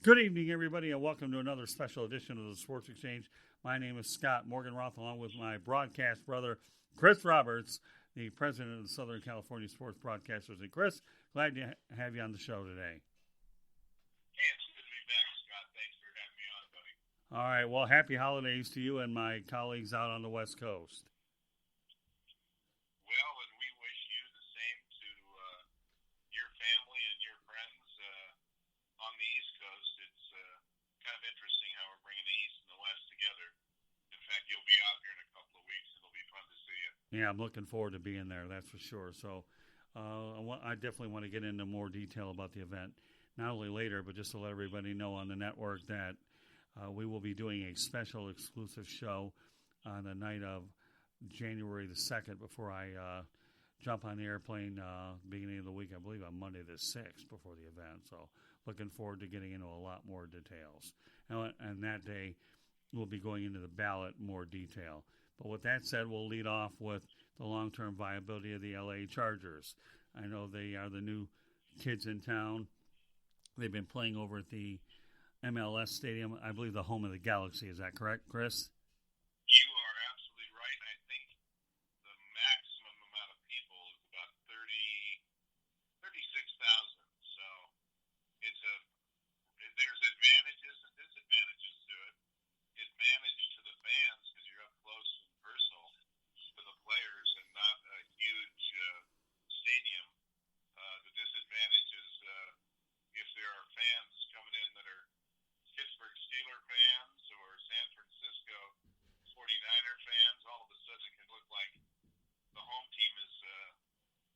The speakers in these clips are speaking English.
Good evening, everybody, and welcome to another special edition of the Sports Exchange. My name is Scott Morgan Roth, along with my broadcast brother, Chris Roberts, the president of the Southern California Sports Broadcasters. And Chris, glad to have you on the show today. Hey, it's good to be back, Scott. Thanks for having me on, buddy. All right, well, happy holidays to you and my colleagues out on the West Coast. Well, and we wish you the same to your family and your friends on the East Coast. It's kind of interesting how we're bringing the East and the West together. In fact, you'll be out here in a couple of weeks. It'll be fun to see you. Yeah, I'm looking forward to being there, that's for sure. So I definitely want to get into more detail about the event, not only later, but just to let everybody know on the network that we will be doing a special exclusive show on the night of January the 2nd before I jump on the airplane beginning of the week, I believe on Monday the 6th before the event. So looking forward to getting into a lot more details. And that day, we'll be going into the ballot in more detail. But with that said, we'll lead off with the long-term viability of the LA Chargers. I know they are the new kids in town. They've been playing over at the MLS Stadium, I believe the home of the Galaxy. Is that correct, Chris? You are absolutely right. I think the maximum amount of people is about 36,000. So it's there's advantages and disadvantages to it. Advantage to the fans because you're up close and personal to the players and not a huge stadium. The disadvantage is if there are fans coming in that are Pittsburgh Steelers fans or San Francisco 49er fans, all of a sudden it can look like the home team is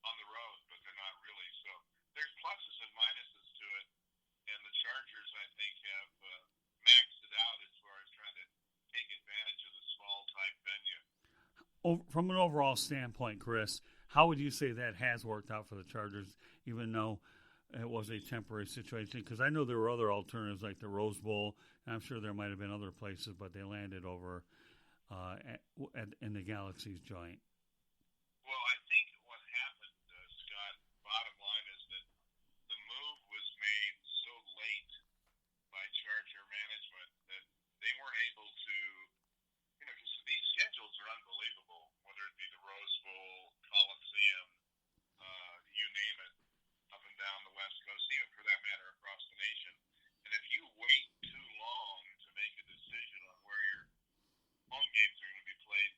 on the road, but they're not really. So there's pluses and minuses to it, and the Chargers, I think, have maxed it out as far as trying to take advantage of the small type venue. From an overall standpoint, Chris, how would you say that has worked out for the Chargers, even though it was a temporary situation? Because I know there were other alternatives like the Rose Bowl, and I'm sure there might have been other places, but they landed over in the Galaxy's joint. Well, I think what happened, Scott, bottom line is that the move was made so late by Charger management that they weren't able to, because these schedules are unbelievable, whether it be the Rose Bowl, Coliseum, you name it, up and down the West Coast, even for that matter across the nation. And if you wait too long to make a decision on where your home games are going to be played,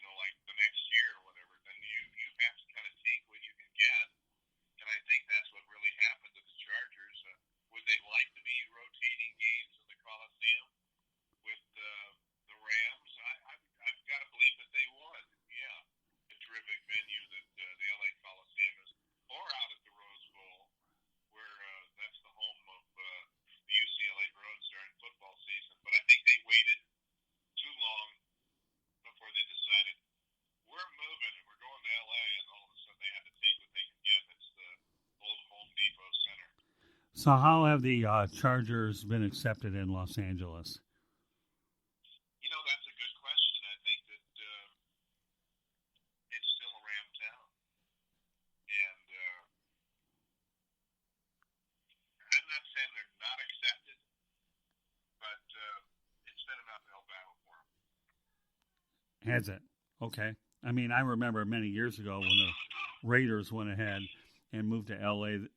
like the next year or whatever, then you have to kind of take what you can get. And I think that's what really happened to the Chargers. Would they like to be rotating games in the Coliseum with the Rams? I've got to believe that they would. Yeah, a terrific venue that the LA Coliseum is, or out at the Rose Bowl, where that's the home of the UCLA Bruins during football season. But I think they waited too long before they decided we're moving and we're going to LA, and all of a sudden they had to take what they could get. It's the old Home Depot Center. So how have the Chargers been accepted in Los Angeles? That's a good question. I think that it's still a Ram town. And I'm not saying they're not accepted, but it's been an uphill battle for them. Has it? Okay. I mean, I remember many years ago when the Raiders went ahead and moved to L.A.,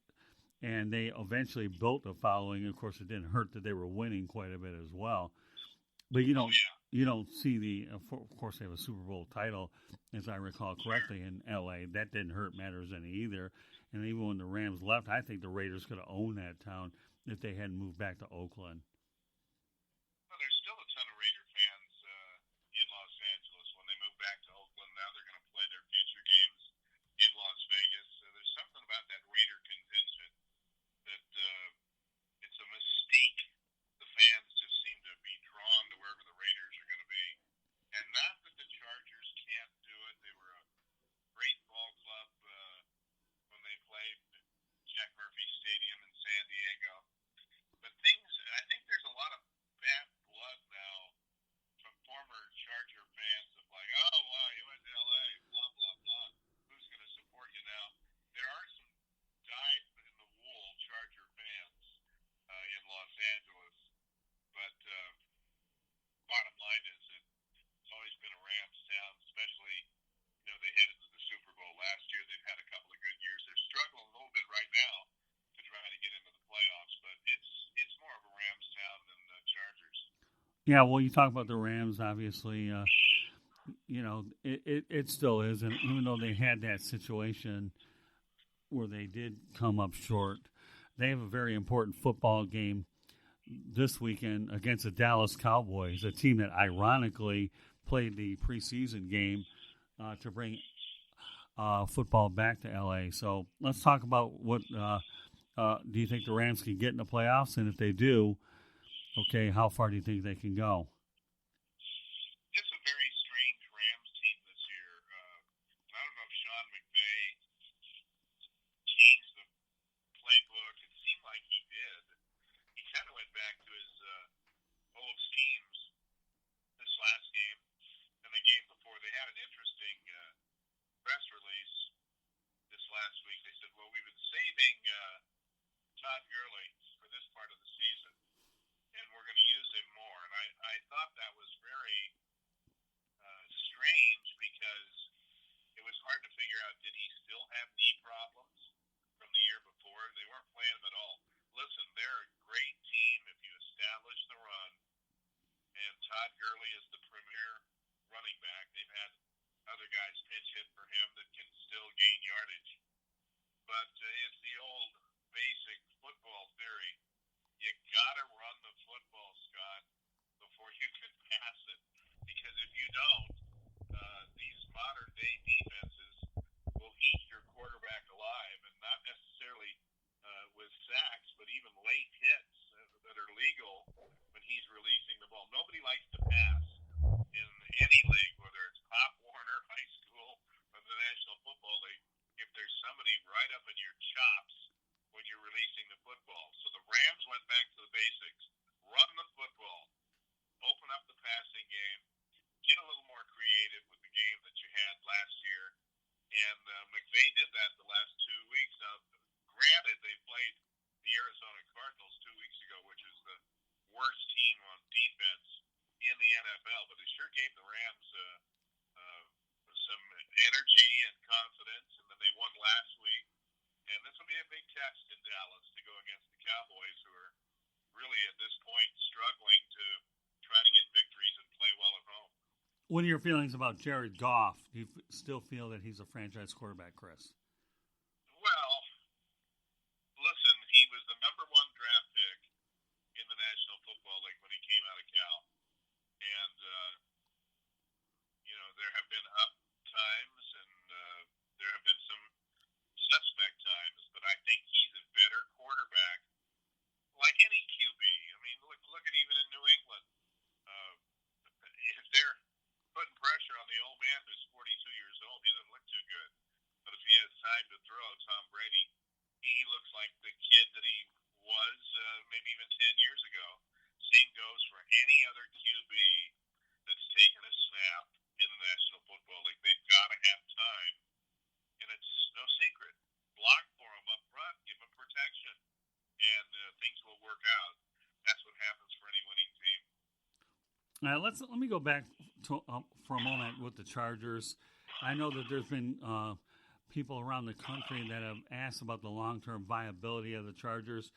and they eventually built a following. Of course, it didn't hurt that they were winning quite a bit as well. But you don't see of course, they have a Super Bowl title, as I recall correctly, in L.A. That didn't hurt matters any either. And even when the Rams left, I think the Raiders could have owned that town if they hadn't moved back to Oakland. Well, there's still a ton of Raider fans in Los Angeles. When they move back to Oakland, now they're going to play their future games in Las Vegas. There's something about that Raider contingent that it's a mystique. The fans just seem to be drawn to wherever the Raiders are going to be. And not that the Chargers can't do it. They were a great ball club when they played Jack Murphy Stadium in San Diego. But I think they're Angeles. But bottom line is that it's always been a Rams town, especially, they headed to the Super Bowl last year. They've had a couple of good years. They're struggling a little bit right now to try to get into the playoffs, but it's more of a Rams town than the Chargers. Yeah, well, you talk about the Rams, obviously. It still is, and even though they had that situation where they did come up short, they have a very important football game this weekend against the Dallas Cowboys, a team that ironically played the preseason game to bring football back to LA. So let's talk about what do you think the Rams can get in the playoffs, and if they do, okay, how far do you think they can go? It's a very strange Rams team this year. I don't know if Sean McVay changed the playbook. It seemed like he did. He kind of went back to his old schemes this last game and the game before. They had an interesting press release this last week. They said, well, we've been saving Todd Gurley for this part of the season, and we're going to use him more. And I thought that was very strange because it was hard to figure out, did he still have knee problems from the year before? They weren't playing him at all. Listen, they're a great team if you establish the run, and Todd Gurley is the premier running back. They've had other guys pitch hit for him that can still gain yardage. But it's the old basic football theory. You got to run the football, Scott, before you can pass it. Because if you don't, these modern-day defenses will eat your quarterback alive, and not necessarily with sacks, but even late hits that are legal when he's releasing the ball. Nobody likes to pass in any league, whether it's Pop Warner, high school, or the National Football League, if there's somebody right up in your chops when you're releasing the football. So the Rams went back to the basics. Run the football. Open up the passing game. Get a little more creative with the game that you had last year. And McVay did that the last 2 weeks. Now, granted, they played the Arizona Cardinals 2 weeks ago, which is the worst team on defense in the NFL, but it sure gave the Rams some energy and confidence, and then they won last week. And this will be a big test in Dallas to go against the Cowboys, who are really at this point struggling to try to get victories and play well at home. What are your feelings about Jared Goff? Do you still feel that he's a franchise quarterback, Chris? Well, listen, he was the number one draft pick in the National Football League when he came out of Cal. And, there have been up times and there have been some suspect times, but I think he's a better quarterback, like any QB. I mean, look at even in New England. If they're putting pressure on the old man who's 42 years old, he doesn't look too good. But if he has time to throw, Tom Brady, he looks like the kid that he was maybe even 10 years ago. Same goes for any other QB that's taken a snap in the National Football League. They've got to have time, and it's no secret. Block for them up front, give them protection, and things will work out. That's what happens for any winning team. Let me go back to, for a moment with the Chargers. I know that there's been people around the country that have asked about the long-term viability of the Chargers,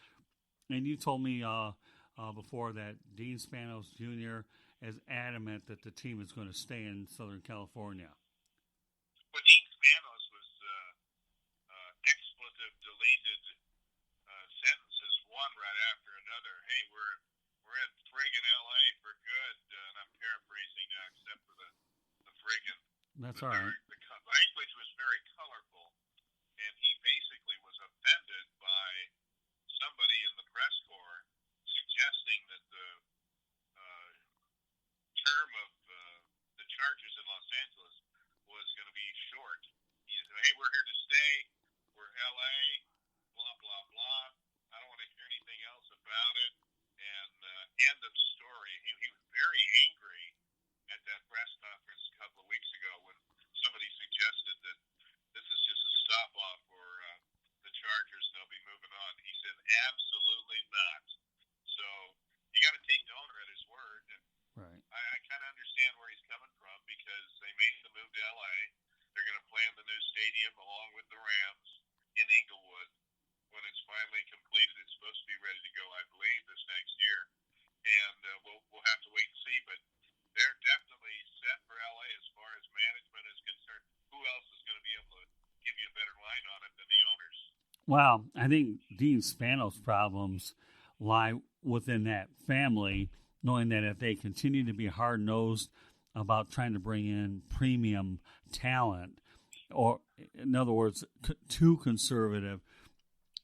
and you told me before that Dean Spanos Jr. is adamant that the team is going to stay in Southern California. Well, Dean Spanos was expletive deleted sentences one right after another. Hey, we're in friggin' L.A. for good, and I'm paraphrasing now, except for the friggin'. That's all right. The language was very colorful, and he basically was offended by somebody in the press corps suggesting that the term of the Chargers in Los Angeles was going to be short. He said, hey, we're here to stay. We're L.A., blah, blah, blah. I don't want to hear anything else about it. And end of story. He was very angry at that press conference a couple of weeks ago when somebody stadium along with the Rams in Inglewood when it's finally completed. It's supposed to be ready to go, I believe, this next year, and we'll have to wait and see. But they're definitely set for LA as far as management is concerned. Who else is going to be able to give you a better line on it than the owners? Well, I think Dean Spano's problems lie within that family, knowing that if they continue to be hard-nosed about trying to bring in premium talent, or in other words, too conservative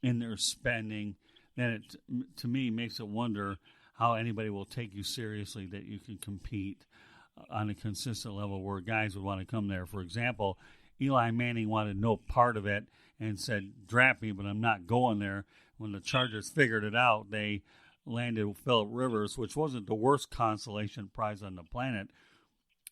in their spending, then it, to me, makes it wonder how anybody will take you seriously that you can compete on a consistent level where guys would want to come there. For example, Eli Manning wanted no part of it and said, draft me, but I'm not going there. When the Chargers figured it out, they landed Phillip Rivers, which wasn't the worst consolation prize on the planet.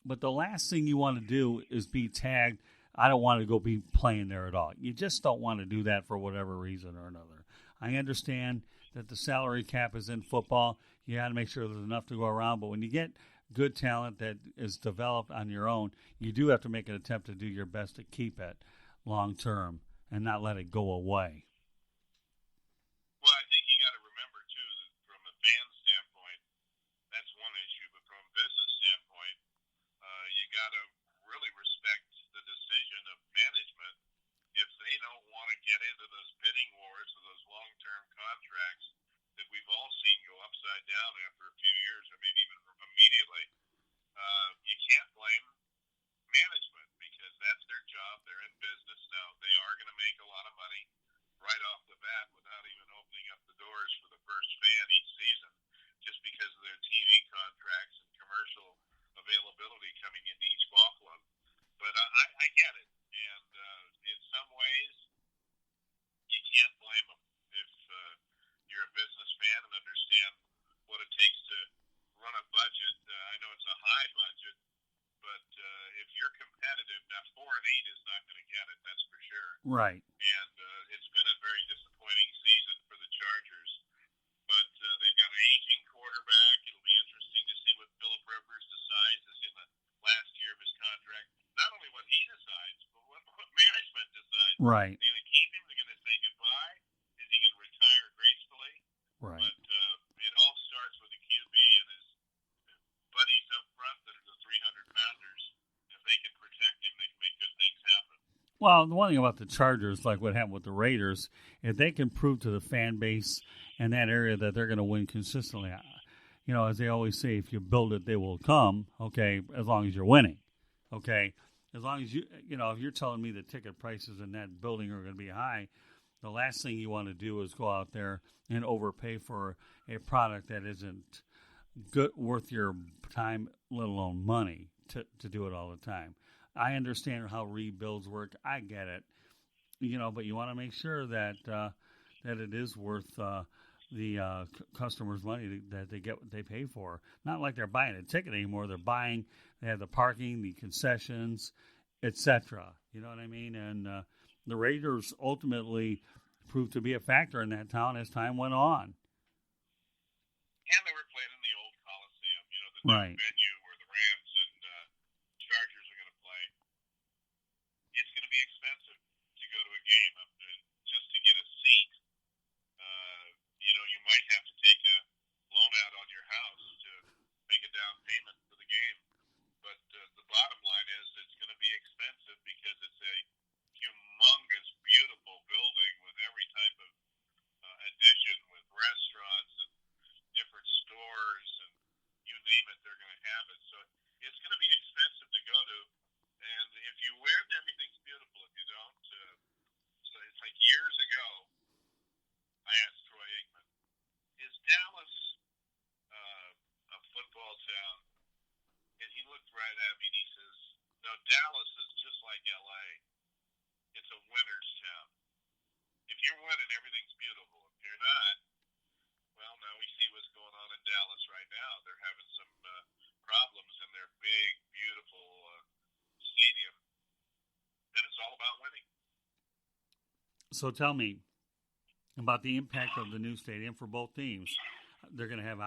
But the last thing you want to do is be tagged, I don't want to go be playing there at all. You just don't want to do that for whatever reason or another. I understand that the salary cap is in football. You got to make sure there's enough to go around. But when you get good talent that is developed on your own, you do have to make an attempt to do your best to keep it long term and not let it go away. Well, I think you got to remember, too, that from a fan standpoint, that's one issue. But from a business standpoint, you got to really respect the decision of management. If they don't want to get into those bidding wars or those long-term contracts that we've all seen go upside down after a few years or maybe even immediately, you can't blame management because that's their job. They're in business now. They are going to make a lot of money right off the bat without even opening up the doors for the first fan each season just because of their TV contracts and commercial availability coming into each ball club. But I get it. And in some ways, you can't blame them if you're a business fan and understand what it takes to run a budget. I know it's a high budget, but if you're competitive, now 4-8 is not going to get it, that's for sure. Right. And it's been a very disappointing season for the Chargers. But they've got an aging quarterback. It'll be interesting to see what Phillip Rivers decides is in the last year of his contract. Not only what he decides, but what management decides. Right. Are they going to keep him? They're going to say goodbye? Is he going to retire gracefully? Right. But it all starts with the QB and his buddies up front that are the 300-pounders. If they can protect him, they can make good things happen. Well, the one thing about the Chargers, like what happened with the Raiders, if they can prove to the fan base in that area that they're going to win consistently, as they always say, if you build it, they will come, okay, as long as you're winning, okay? As long as if you're telling me the ticket prices in that building are going to be high, the last thing you want to do is go out there and overpay for a product that isn't good, worth your time, let alone money, to do it all the time. I understand how rebuilds work. I get it, but you want to make sure that that it is worth the customers' money that they get what they pay for. Not like they're buying a ticket anymore. They have the parking, the concessions, etc. You know what I mean? And the Raiders ultimately proved to be a factor in that town as time went on. And they were playing in the old Coliseum, the Right. new venue where the Rams and Chargers are going to play. It's going to be expensive to go to a game. Just to get a seat, you might have to take a loan out on your house to make a down payment for the game. But the bottom line is it's going to be expensive because it's a humongous, beautiful building with every type of addition, with restaurants and different stores and you name it, they're going to have it. So it's going to be expensive to go to. And if you win, everything's beautiful. If you don't, so it's like years ago, I asked Troy Aikman, is Dallas a football town? And he looked right at me and he says, no, Dallas is just like L.A. It's a winner's town. If you're winning, everything's beautiful. If you're not, well, now we see what's going on in Dallas right now. They're having some problems in their big, beautiful stadium. And it's all about winning. So tell me about the impact of the new stadium for both teams. They're going to have